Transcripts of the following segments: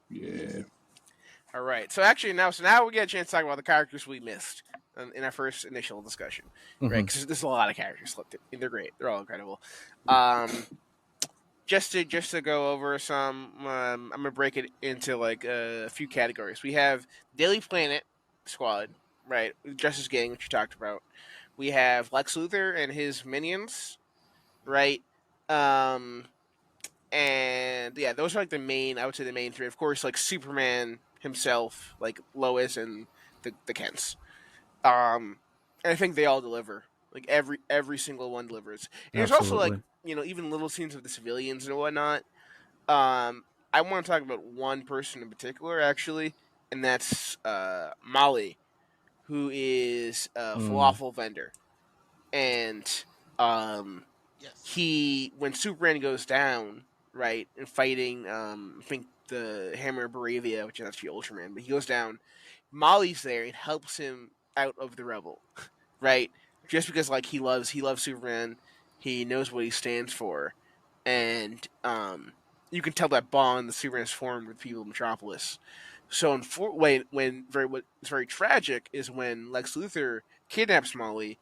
Yeah. All right. So now we get a chance to talk about the characters we missed in our first initial discussion, right? Hmm. Because there's a lot of characters left, and they're great. They're all incredible. Um, just to go over some, I'm gonna break it into like a few categories. We have Daily Planet Squad, right? Justice Gang, which you talked about. We have Lex Luthor and his minions, right? Um, and yeah, those are like the main. I would say the main three. Of course, like Superman himself, like Lois and the Kents. And I think they all deliver. Like every single one delivers. And there's also like Absolutely. even little scenes of the civilians and whatnot. Um, I want to talk about one person in particular, actually, and that's Molly, who is a Mm. falafel vendor, and um, Yes. he when Superman goes down, right, and fighting, I think the Hammer of Baravia, which is actually Ultraman, but he goes down. Molly's there and helps him out of the rubble, right? Just because like he loves Superman, he knows what he stands for, and you can tell that bond that Superman has formed with people of Metropolis. So what's very tragic is when Lex Luthor kidnaps Molly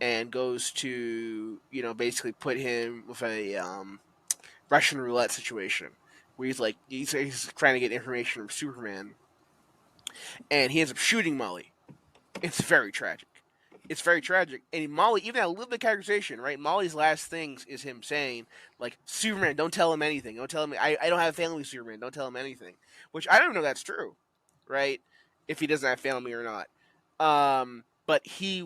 and goes to basically put him with a Russian roulette situation where he's trying to get information from Superman, and he ends up shooting Molly. It's very tragic. It's very tragic. And Molly, even a little bit of characterization, right? Molly's last things is him saying, like, Superman, don't tell him anything. Don't tell him, I don't have family, Superman. Don't tell him anything. Which I don't know that's true, right? If he doesn't have family or not. But he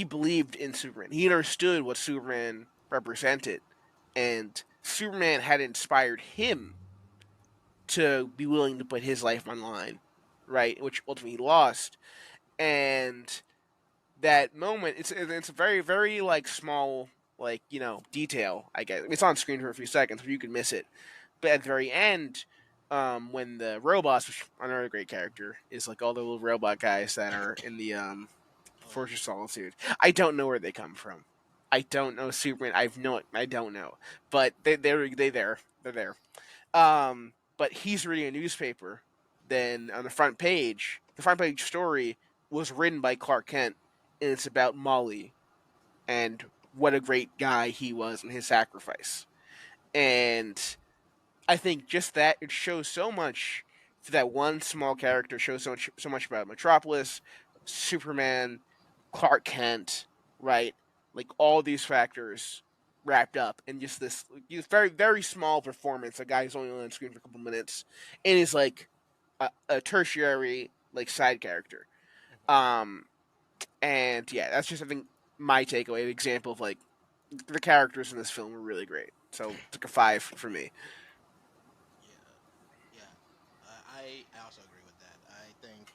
believed in Superman. He understood what Superman represented. And Superman had inspired him to be willing to put his life on line, right? Which ultimately he lost. And that moment, it's a very very like small detail. I guess it's on screen for a few seconds, but you can miss it. But at the very end, when the robots, which another great character, is like all the little robot guys that are in the Oh yeah. Fortress of Solitude. I don't know where they come from. I don't know Superman. I don't know, but they're there. But he's reading a newspaper. Then on the front page story was written by Clark Kent, and it's about Molly and what a great guy he was and his sacrifice. And I think just that it shows so much for that one small character shows so much about Metropolis, Superman, Clark Kent, right? Like all these factors wrapped up in just this very very small performance. A guy who's only on screen for a couple minutes, and is like a tertiary like side character. Mhm. Um, and yeah, that's just I think my takeaway. An example of like the characters in this film were really great. So it's like a 5 for me. Yeah. Yeah. I also agree with that. I think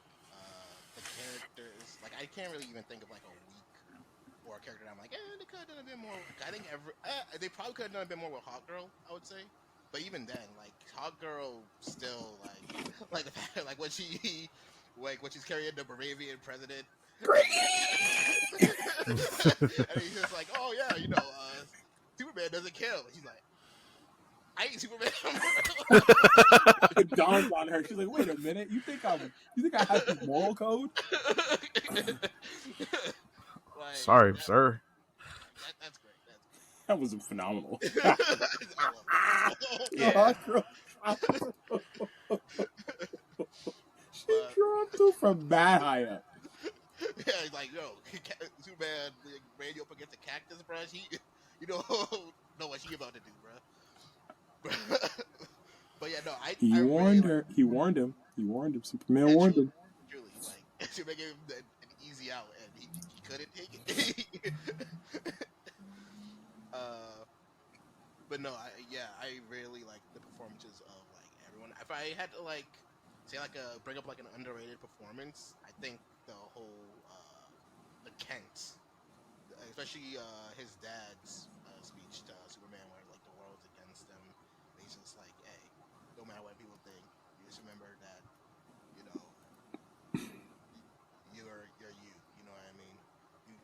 the characters, like, I can't really even think of like a weak or a character that I'm like, they could have done a bit more. I think they probably could have done a bit more with Hawkgirl, I would say. But even then, like, Hawkgirl still like the fact, like when when she's carrying the Baravian president, and he's just like, oh yeah, Superman doesn't kill. He's like, I ain't Superman. It dawns on her. She's like, "Wait a minute. You think I have this moral code?" Like Sorry, sir. that's great. That's That was phenomenal. great. I love The Yeah. hot girl dropped. She but dropped him from that high up. yeah, he's like, yo, Superman ran you up against a cactus, bro. You don't know what she about to do, bro. But yeah, no, I He really warned like her. He warned him. He warned him. Superman yeah, warned truly, him. truly, like Superman gave him an easy out, and he couldn't take it. uh, but no, yeah, I really like the performances of like everyone. If I had to like say like bring up like an underrated performance, I think the whole the Kent, especially his dad's speech to Superman, where like the world's against him. And he's just like, hey, no matter what people think, you just remember that you know you're you. You know what I mean? You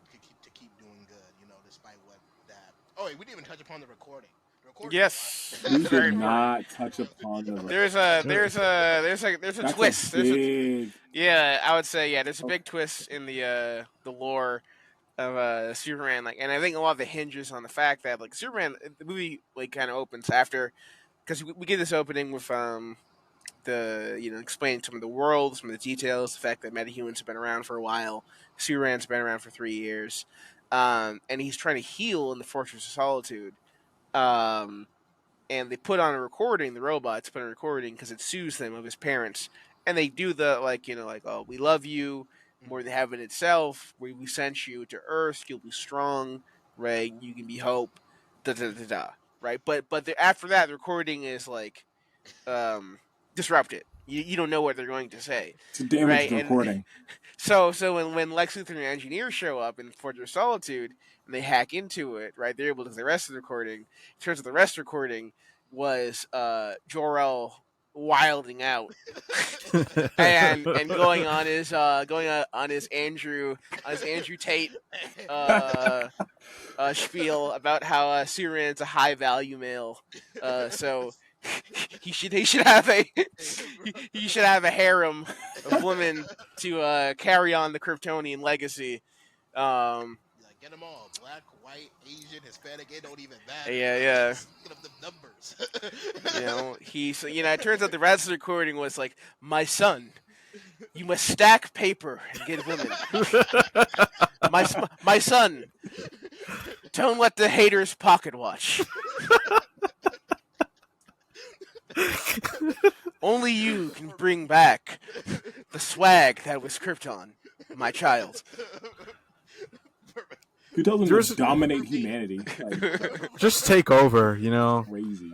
keep doing good. You know, despite what that. Oh, wait, we didn't even touch upon the recording. recording. Yes, We very did important. not touch upon the. There's a That's twist. A big. Yeah, I would say there's a big twist in the lore of Superman. Like, and I think a lot of it hinges on the fact that like Superman, the movie like kind of opens after because we get this opening with the explaining some of the world, some of the details, the fact that metahumans have been around for a while, Superman's been around for 3 years, and he's trying to heal in the Fortress of Solitude. Um, and they put on a recording. The robots put on a recording because it soothes them of his parents, and they do the like oh, we love you more than heaven itself. We sent you to Earth. You'll be strong, right? You can be hope. Da da da da. Right, but after that, the recording is like um, disrupted. You don't know what they're going to say, It's a damaged right? And recording. so when Lex Luthor and the engineers show up in Fortress of Solitude and they hack into it, right? They're able to do the rest of the recording. It turns out the rest of the recording was Jor-El wilding out and going on his Andrew Tate spiel about how Superman's a high value male. So he should have a he should have a harem of women to carry on the Kryptonian legacy. Like, get them all, black, white, Asian, Hispanic. It don't even matter. Yeah. Just get up the numbers. It turns out the rest of the recording was like, my son, you must stack paper and get women. my son, don't let the haters pocket watch. Only you can bring back the swag that was Krypton, my child. Who tells him to dominate humanity? Like, just take over, crazy.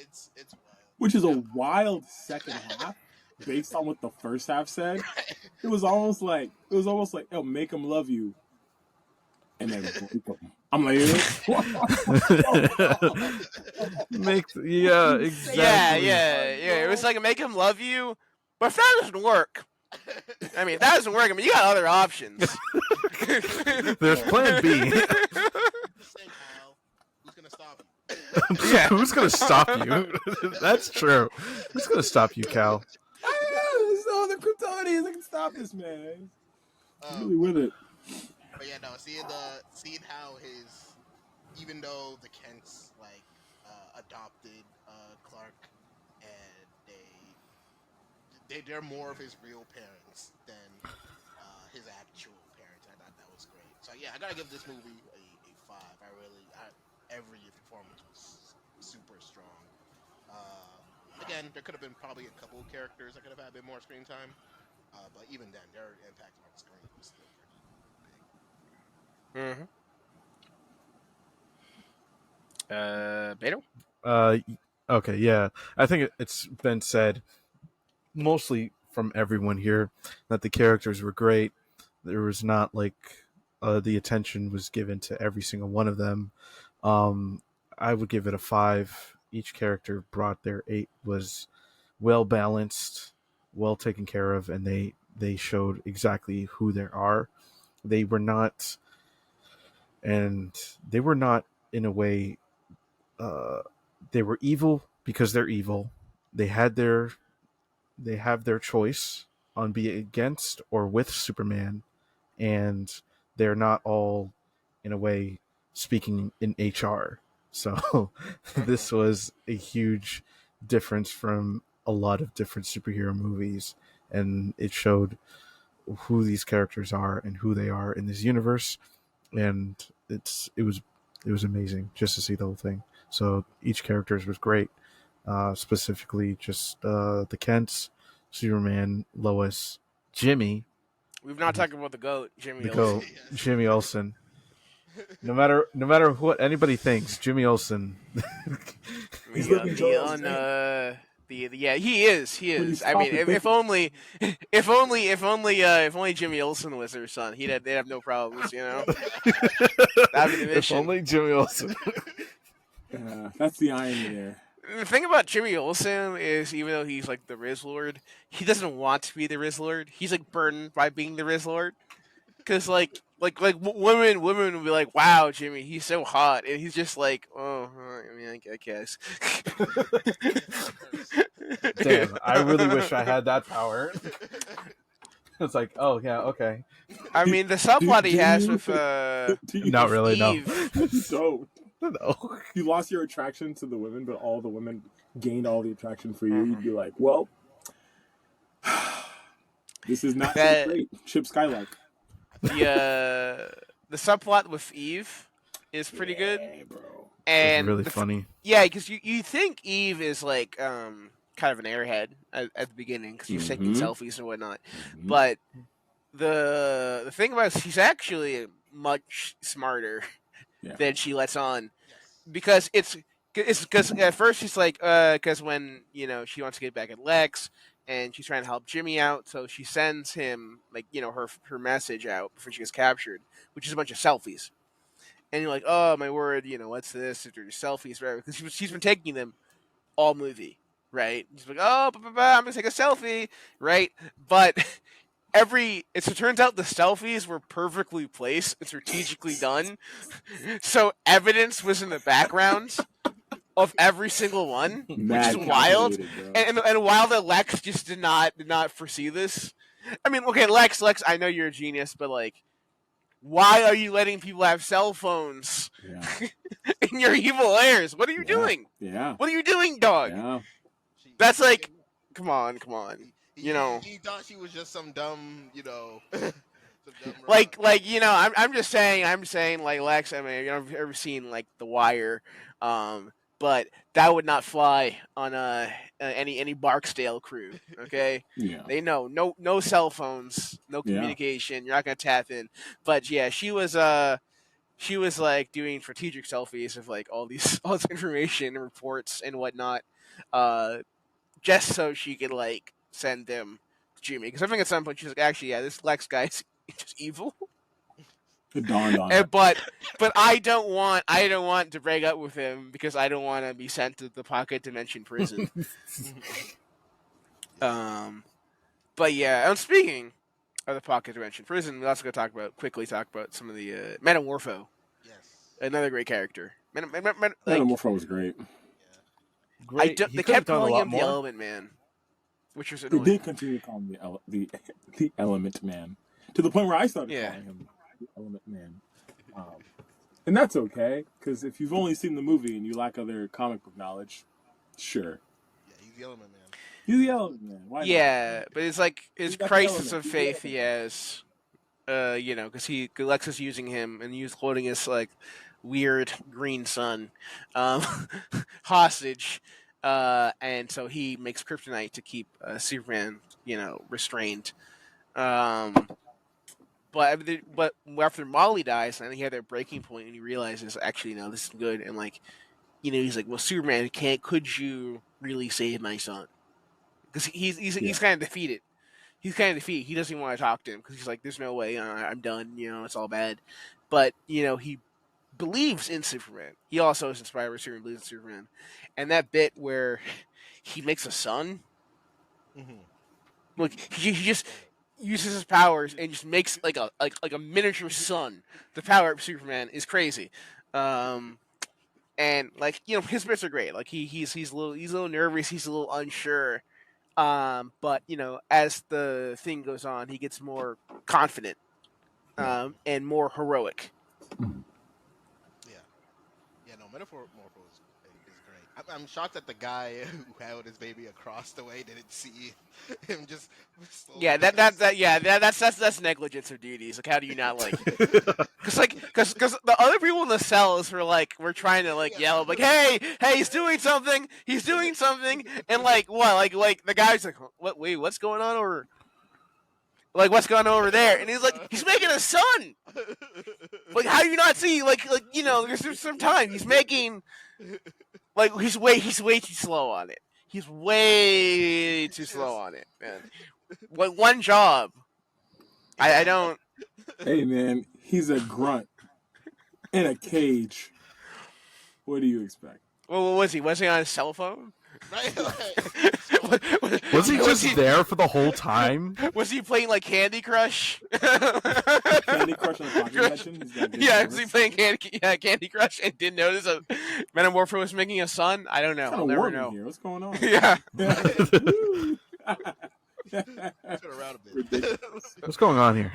It's wild. Which is a wild second half, based on what the first half said. It was almost like, oh, make him love you, and then break him. I'm like, yeah, exactly. Yeah. It was like make him love you, but if that doesn't work, I mean, you got other options. There's Plan B. Say, Kyle, who's gonna stop you? Yeah. Who's gonna stop you? That's true. Who's gonna stop you, Cal? there's no other Kryptonians that can stop this man. I'm really with it. But yeah, no, seeing how even though the Kents adopted Clark, and they're more of his real parents than his actual parents. I thought that was great. So yeah, I gotta give this movie a 5. Every performance was super strong. Again, there could have been probably a couple of characters that could have had a bit more screen time, but even then, their impact on the screen was still pretty big. Beto? Okay, yeah. I think it's been said mostly from everyone here that the characters were great. There was not the attention was given to every single one of them. I would give it a 5. Each character brought their 8, was well balanced, well taken care of, and they showed exactly who they are. They were not in a way, they were evil because they're evil. They have their choice on being against or with Superman, and they're not all in a way speaking in HR. So this was a huge difference from a lot of different superhero movies, and it showed who these characters are and who they are in this universe, and it was amazing just to see the whole thing. So each character was great, specifically just the Kents, Superman, Lois, Jimmy. We've not talked about the GOAT, Jimmy The Olsen. goat, Jimmy Olsen. No matter what anybody thinks, Jimmy Olsen. He's living Joel's he is. I mean, if only Jimmy Olsen was their son, they'd have no problems, That'd be the mission. If only Jimmy Olsen. That's the irony there. The thing about Jimmy Olsen is, even though he's like the Riz Lord, he doesn't want to be the Riz Lord. He's like burdened by being the Riz Lord. because women would be like, "Wow, Jimmy, he's so hot," and he's just like, "Oh, I mean, I guess." Damn, I really wish I had that power. It's like, oh yeah, okay. I mean, the subplot he Do has you? with Do you? Not really, no. Eve. Don't. No. You lost your attraction to the women, but all the women gained all the attraction for you. You'd be like, well, this is not so That- great. Chip Skylark. the subplot with Eve is pretty good, Yeah, bro. and really the funny. yeah, because you think Eve is like kind of an airhead at the beginning because she's taking Mhm. selfies and whatnot, Mhm. but the thing about it, she's actually much smarter Yeah. than she lets on, Yes. because it's because at first she's like because when she wants to get back at Lex and she's trying to help Jimmy out, so she sends him like her message out before she gets captured, which is a bunch of selfies. And you're like, oh my word, what's this? They're selfies, right? Because she's been taking them all movie, right? She's like, oh, I'm gonna take a selfie, right? But it turns out the selfies were perfectly placed and strategically done, so evidence was in the background of every single one, which Mad is wild. calculated, bro. And while the Lex just did not foresee this, I mean, okay, Lex, I know you're a genius, but like, why are you letting people have cell phones Yeah. in your evil airs? What are you Yeah. doing? Yeah. What are you doing, dog? Yeah. That's like, come on. He thought she was just some dumb, some dumb Like I'm just saying like Lex. I mean, I've ever seen like The Wire, but that would not fly on any Barksdale crew. Okay, Yeah. they know no cell phones, no Yeah. communication. You're not gonna tap in. But yeah, she was like doing strategic selfies of like all this information and reports and whatnot, just so she could like send them to Jimmy. Because I think at some point she's like, actually, yeah, this Lex guy's just evil. It dawned on And, her. but I don't want to break up with him because I don't want to be sent to the pocket dimension prison. But yeah, and speaking of the pocket dimension prison, we're also going to quickly talk about some of the Metamorpho, Yes. another great character. Metamorpho was great. Great. They He could have kept done a calling lot him more. the Element Man, which was They annoying. did continue to call him the Element Man, to the point where I started Yeah. calling him the Element Man. And that's okay, because if you've only seen the movie and you lack other comic book knowledge, sure. Yeah, he's the Element Man. He's the Element Man. Why not? Yeah, but it's like his He's got the crisis element. of He's the faith he has, because Lex is using him and he's holding his like weird green son hostage, and so he makes kryptonite to keep Superman, restrained. But after Molly dies, and he had their breaking point, and he realizes actually no, this is good, and like, he's like, well, Superman, could you really save my son? Because he's kind of defeated. He's kind of defeated. He doesn't even want to talk to him because he's like, "There's no way. I'm done. It's all bad." But he believes in Superman. He also is inspired by Superman, believes in Superman, and that bit where he makes a son, like he just uses his powers and just makes like a miniature sun. The power of Superman is crazy. And like his bits are great. Like he's a little nervous. He's a little unsure. But as the thing goes on, he gets more confident, and more heroic. Yeah, no, Metamorpho is great. I'm shocked that the guy who held his baby across the way didn't see him just. Yeah, that's negligence of duties. Like, how do you not like? Because the other people in the cells were trying to like yell like, hey, he's doing something, and like what, like the guy's like, what? Wait, what's going on over? Like, what's going on over there? And he's like, he's making a son. Like, how do you not see? Like there's some time he's making. Like, he's way too slow on it. He's way too slow on it, man. Like, one job. I don't. Hey, man, he's a grunt in a cage. What do you expect? Well, what was he? Was he on his cell phone? right? Like, Was he just there for the whole time? Was he playing like Candy Crush? Candy Crush on the Pocket Dimension? He's got good Yeah, was he service. playing Candy Crush and didn't notice a Metamorpho was making a son? I don't know. It's I'll kind of never warm in know. here. What's going on? Yeah. Turn around a bit. Ridiculous. What's going on here?